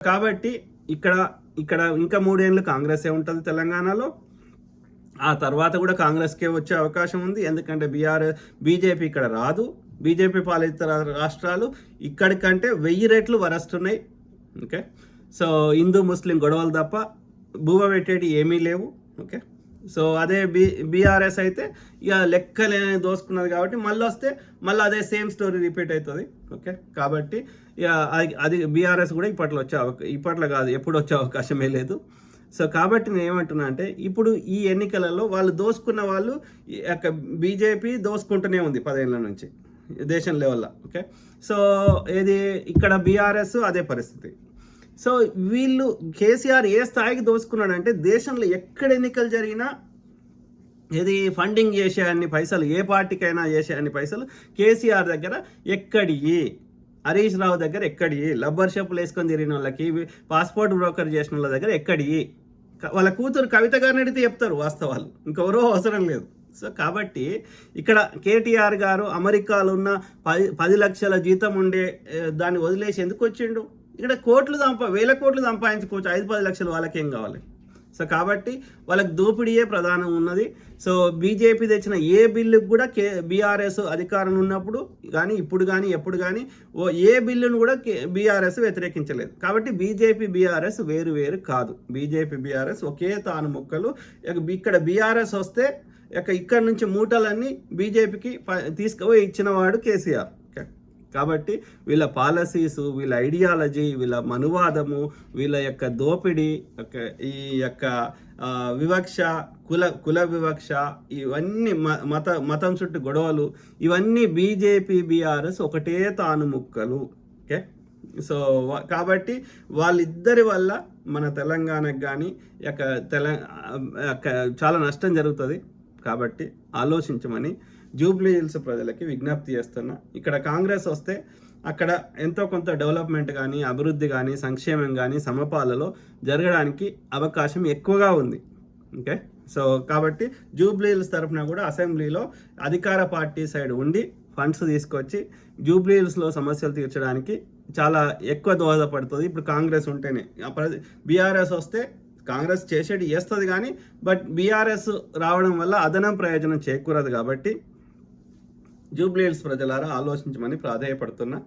కాబట్టి ఇక్కడ ఇక్కడ ఇంకా 3 ఏళ్ళు కాంగ్రెసే ఉంటుంది తెలంగాణలో. ఆ తర్వాత కూడా కాంగ్రెస్కే వచ్చే అవకాశం ఉంది. ఎందుకంటే బీజేపీ ఇక్కడ రాదు. బీజేపీ పాలిత రాష్ట్రాలు ఇక్కడికంటే 1000 రెట్లు వరస్తున్నాయి. ఓకే, సో హిందూ ముస్లిం గొడవలు తప్ప భూమ పెట్టేటి ఏమీ లేవు. ఓకే, సో అదే బీఆర్ఎస్ అయితే ఇక లెక్కలే దోసుకున్నది కాబట్టి మళ్ళీ వస్తే మళ్ళీ అదే సేమ్ స్టోరీ రిపీట్ అవుతుంది. ఓకే, కాబట్టి ఇక అది బీఆర్ఎస్ కూడా ఇప్పట్లో కాదు ఎప్పుడు వచ్చే అవకాశమే లేదు. సో కాబట్టి నేను ఏమంటున్నా అంటే ఇప్పుడు ఈ ఎన్నికలలో వాళ్ళు దోసుకున్న వాళ్ళు బీజేపీ దోసుకుంటూనే ఉంది 10 ఏళ్ళ నుంచి దేశం లెవెల్లో. ఓకే, సో ఇది ఇక్కడ బీఆర్ఎస్ అదే పరిస్థితి. సో వీళ్ళు కేసీఆర్ ఏ స్థాయికి దోసుకున్నాడంటే దేశంలో ఎక్కడ ఎన్నికలు జరిగినా ఇది ఫండింగ్ చేసే అన్ని పైసలు, ఏ పార్టీకైనా చేసే అన్ని పైసలు కేసీఆర్ దగ్గర ఎక్కడివి, హరీష్ రావు దగ్గర ఎక్కడివి, లబ్బర్ షాపులు వేసుకొని తిరిగిన వాళ్ళకి, పాస్పోర్ట్ బ్రోకర్ చేసిన వాళ్ళ దగ్గర ఎక్కడివి, వాళ్ళ కూతురు కవిత గారిని అడిగితే చెప్తారు వాస్తవాలు, ఇంకెవరో అవసరం లేదు. సో కాబట్టి ఇక్కడ కేటీఆర్ గారు అమెరికాలో ఉన్న 10 లక్షల జీతం ఉండే దాన్ని వదిలేసి ఎందుకు వచ్చిండు? ఇక్కడ వేల కోట్లు సంపాదించుకోవచ్చు, 5-10 లక్షలు వాళ్ళకేం కావాలి? సో కాబట్టి వాళ్ళకి దోపిడీయే ప్రధానం ఉన్నది. సో బీజేపీ తెచ్చిన ఏ బిల్లుకు కూడా బీఆర్ఎస్ అధికారం ఉన్నప్పుడు కానీ ఇప్పుడు కానీ ఎప్పుడు కానీ ఏ బిల్లును కూడా బీఆర్ఎస్ వ్యతిరేకించలేదు. కాబట్టి బీజేపీ బీఆర్ఎస్ వేరు కాదు. బీజేపీ బీఆర్ఎస్ ఒకే తాను ముక్కలు. ఇక్కడ బీఆర్ఎస్ వస్తే ఇక్కడ నుంచి మూటలన్నీ బీజేపీకి తీసుకుపోయి ఇచ్చినవాడు కేసీఆర్. కాబట్టి వీళ్ళ పాలసీసు, వీళ్ళ ఐడియాలజీ, వీళ్ళ మనువాదము, వీళ్ళ యొక్క దోపిడీ, ఈ యొక్క వివక్ష, కుల వివక్ష, ఇవన్నీ మతం చుట్టూ గొడవలు, ఇవన్నీ బీజేపీ బీఆర్ఎస్ ఒకటే తాను ముక్కలు. ఓకే, సో కాబట్టి వాళ్ళిద్దరి వల్ల మన తెలంగాణకు కానీ చాలా నష్టం జరుగుతుంది. కాబట్టి ఆలోచించమని జూబ్లీ హిల్స్ ప్రజలకి విజ్ఞప్తి చేస్తున్నా. ఇక్కడ కాంగ్రెస్ వస్తే అక్కడ ఎంతో కొంత డెవలప్మెంట్ కానీ, అభివృద్ధి కానీ, సంక్షేమం కానీ సమపాలలో జరగడానికి అవకాశం ఎక్కువగా ఉంది. ఓకే, సో కాబట్టి జూబ్లీ హిల్స్ తరఫున కూడా అసెంబ్లీలో అధికార పార్టీ సైడ్ ఉండి ఫండ్స్ తీసుకొచ్చి జూబ్లీ హిల్స్లో సమస్యలు తీర్చడానికి చాలా ఎక్కువ దోహదపడుతుంది. ఇప్పుడు కాంగ్రెస్ ఉంటేనే, బీఆర్ఎస్ వస్తే కాంగ్రెస్ చేస్తుంది కానీ బట్ బీఆర్ఎస్ రావడం వల్ల అదనం ప్రయోజనం చేకూరదు. కాబట్టి జూబ్లీ హిల్స్ ప్రజలారా ఆలోచించమని ప్రాధేయపడుతున్నా.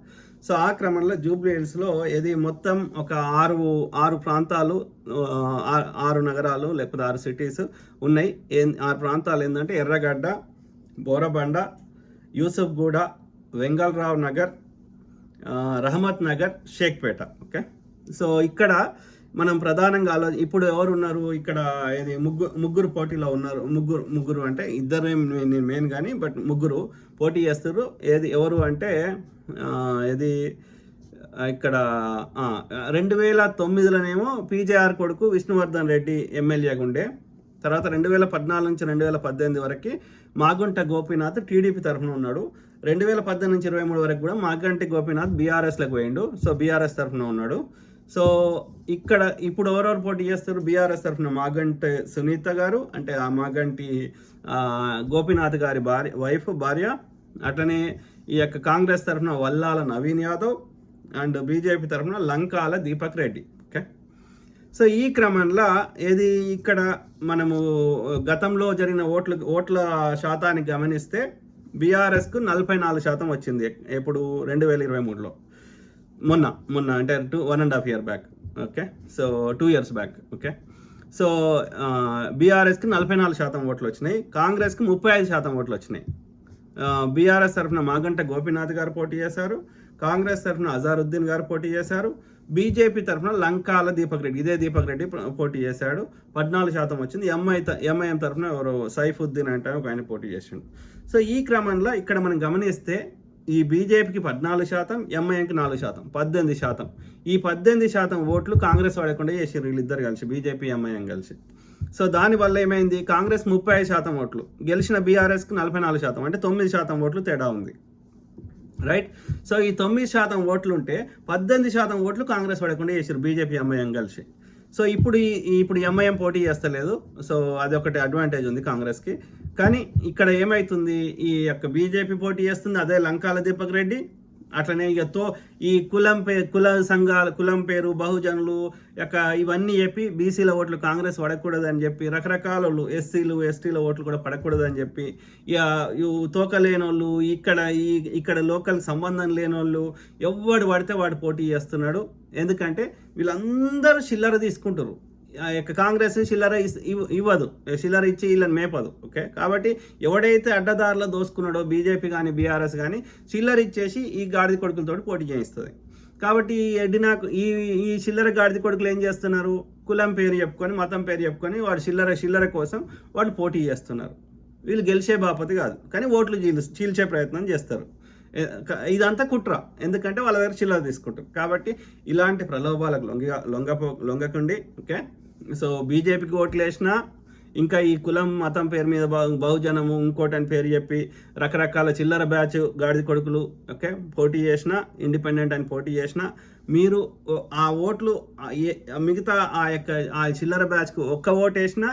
సో ఆ క్రమంలో జూబ్లీ హిల్స్లో ఇది మొత్తం ఒక 6 ప్రాంతాలు, 6 నగరాలు లేకపోతే 6 సిటీస్ ఉన్నాయి. 6 ప్రాంతాలు ఏంటంటే ఎర్రగడ్డ, బోరబండ, యూసుఫ్గూడ, వెంగళరావు నగర్, రహమత్ నగర్, షేక్పేట. ఓకే, సో ఇక్కడ మనం ప్రధానంగా ఇప్పుడు ఎవరు ఉన్నారు ఇక్కడ, ఇది ముగ్గురు పోటీలో ఉన్నారు. ముగ్గురు అంటే ఇద్దరు నేను మెయిన్ కానీ బట్ ముగ్గురు పోటీ చేస్తారు. ఎవరు అంటే ఇది ఇక్కడ 2009లోనేమో పీజేఆర్ కొడుకు విష్ణువర్ధన్ రెడ్డి ఎమ్మెల్యేగా ఉండే. తర్వాత 2014 నుంచి 2018 వరకు మాగుంట గోపీనాథ్ టీడీపీ తరఫున ఉన్నాడు. 2018 నుంచి 2023 వరకు కూడా మాగంటి గోపీనాథ్ బీఆర్ఎస్లోకి పోయిండు. సో బీఆర్ఎస్ తరఫున ఉన్నాడు. సో ఇక్కడ ఇప్పుడు ఎవరెవరు పోటీ చేస్తారు? బీఆర్ఎస్ తరఫున మాగంటి సునీత గారు, అంటే ఆ మాగంటి గోపీనాథ్ గారి భార్య. అట్లనే ఈ యొక్క కాంగ్రెస్ తరఫున వల్లాల నవీన్ యాదవ్ అండ్ బీజేపీ తరఫున లంకాల దీపక్ రెడ్డి. ఓకే, సో ఈ క్రమంలో ఇక్కడ మనము గతంలో జరిగిన ఓట్ల శాతాన్ని గమనిస్తే బీఆర్ఎస్కు 44% వచ్చింది. ఎప్పుడు 2023లో, మొన్న అంటే 1.5 year back. Okay, so 2 years back. Okay, so బీఆర్ఎస్కి 44% ఓట్లు వచ్చినాయి, కాంగ్రెస్కి 35% ఓట్లు వచ్చినాయి. బీఆర్ఎస్ తరఫున మాగంట గోపీనాథ్ గారు పోటీ చేశారు, కాంగ్రెస్ తరఫున అజారుద్దీన్ గారు పోటీ చేశారు, బీజేపీ తరఫున లంకాల దీపక్ రెడ్డి, ఇదే దీపక్ రెడ్డి పోటీ చేశాడు, 14% వచ్చింది. ఎంఐఎం తరఫున ఎవరు సైఫుద్దీన్ అంటే ఒక ఆయన పోటీ చేసిండు. సో ఈ క్రమంలో ఇక్కడ మనం గమనిస్తే ఈ బీజేపీకి 14%, ఎంఐఎంకి 4%, 18%. ఈ 18% ఓట్లు కాంగ్రెస్ వాడకుండా చేసారు వీళ్ళిద్దరు కలిసి, బీజేపీ ఎంఐఎం కలిసి. సో దానివల్ల ఏమైంది, కాంగ్రెస్ 35% ఓట్లు గెలిచిన బీఆర్ఎస్కి 44%, అంటే 9% ఓట్లు తేడా ఉంది. రైట్, సో ఈ 9% ఓట్లు ఉంటే 18% ఓట్లు కాంగ్రెస్ పడకుండా చేసారు బీజేపీ ఎంఐఎం కలిసి. సో ఇప్పుడు ఎంఐఎం పోటీ చేస్తలేదు. సో అది ఒకటి అడ్వాంటేజ్ ఉంది కాంగ్రెస్కి. కానీ ఇక్కడ ఏమవుతుంది, ఈ యొక్క బీజేపీ పోటీ చేస్తుంది, అదే లంకాల దీపక్ రెడ్డి అట్లనే ఇక ఈ కుల సంఘాలు, కులం పేరు, బహుజనులు యొక్క ఇవన్నీ చెప్పి బీసీల ఓట్లు కాంగ్రెస్ పడకూడదని చెప్పి, రకరకాల వాళ్ళు ఎస్సీలు ఎస్టీల ఓట్లు కూడా పడకూడదని చెప్పి, ఇక తోక లేనోళ్ళు, ఇక్కడ లోకల్ సంబంధం లేనోళ్ళు ఎవడు పడితే వాడు పోటీ చేస్తున్నాడు. ఎందుకంటే వీళ్ళందరూ చిల్లర తీసుకుంటారు. కాంగ్రెస్ చిల్లర ఇవ్వదు, చిల్లర ఇచ్చి వీళ్ళని మేపదు. ఓకే, కాబట్టి ఎవడైతే అడ్డదారిలో దోసుకున్నాడో బీజేపీ కానీ బీఆర్ఎస్ కానీ చిల్లర ఇచ్చేసి ఈ గాడిద కొడుకులతో పోటీ చేయిస్తుంది. కాబట్టి ఈ చిల్లర గాడిద కొడుకులు ఏం చేస్తున్నారు, కులం పేరు చెప్పుకొని, మతం పేరు చెప్పుకొని వాడు చిల్లర కోసం వాళ్ళు పోటీ చేస్తున్నారు. వీళ్ళు గెలిచే బాపతి కాదు, కానీ ఓట్లు చీల్చే ప్రయత్నం చేస్తారు. ఇదంతా కుట్ర, ఎందుకంటే వాళ్ళ దగ్గర చిల్లర తీసుకుంటారు. కాబట్టి ఇలాంటి ప్రలోభాలకు లొంగకండి. ఓకే, సో బీజేపీకి ఓట్లు వేసినా, ఇంకా ఈ కులం మతం పేరు మీద బహుజనము ఇంకోటని పేరు చెప్పి రకరకాల చిల్లర బ్యాచ్ గాడిద కొడుకులు ఓకే పోటీ చేసినా, ఇండిపెండెంట్ అని పోటీ చేసినా, మీరు ఆ ఓట్లు మిగతా ఆ చిల్లర బ్యాచ్కు ఒక్క ఓటు వేసినా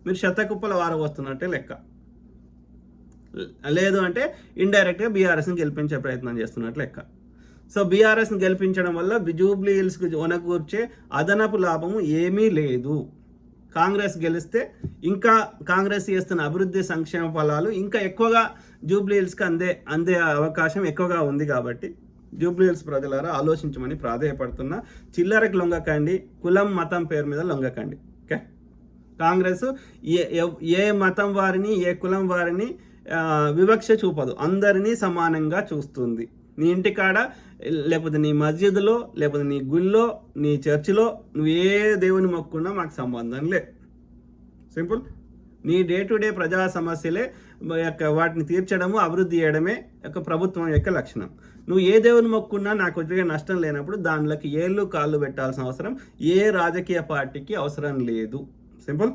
మీరు శతకుప్పల వారవస్తున్నట్టే లెక్క. లేదు అంటే ఇండైరెక్ట్గా బీఆర్ఎస్ని గెలిపించే ప్రయత్నం చేస్తున్నట్లు లెక్క. సో బీఆర్ఎస్ని గెలిపించడం వల్ల జూబ్లీ హిల్స్కి ఒనగూర్చే అదనపు లాభము ఏమీ లేదు. కాంగ్రెస్ గెలిస్తే ఇంకా కాంగ్రెస్ చేస్తున్న అభివృద్ధి సంక్షేమ ఫలాలు ఇంకా ఎక్కువగా జూబ్లీ హిల్స్కి అందే అవకాశం ఎక్కువగా ఉంది. కాబట్టి జూబ్లీ హిల్స్ ప్రజలారా ఆలోచించమని ప్రాధేయపడుతున్నా. చిల్లరకు లొంగకండి, కులం మతం పేరు మీద లొంగకండి. ఓకే, కాంగ్రెస్ ఏ మతం వారిని ఏ కులం వారిని వివక్ష చూపదు, అందరినీ సమానంగా చూస్తుంది. నీ ఇంటికాడ లేకపోతే నీ మస్జిద్లో లేకపోతే నీ గుళ్ళో నీ చర్చిలో నువ్వు ఏ దేవుని మొక్కున్నా మాకు సంబంధం లే. సింపుల్. నీ డే టు డే ప్రజా సమస్యలే వాటిని తీర్చడము, అభివృద్ధి చేయడమే ప్రభుత్వం యొక్క లక్షణం. నువ్వు ఏ దేవుని మొక్కున్నా నాకు వచ్చే నష్టం లేనప్పుడు దానిలోకి ఏళ్ళు కాళ్ళు పెట్టాల్సిన అవసరం ఏ రాజకీయ పార్టీకి అవసరం లేదు. సింపుల్.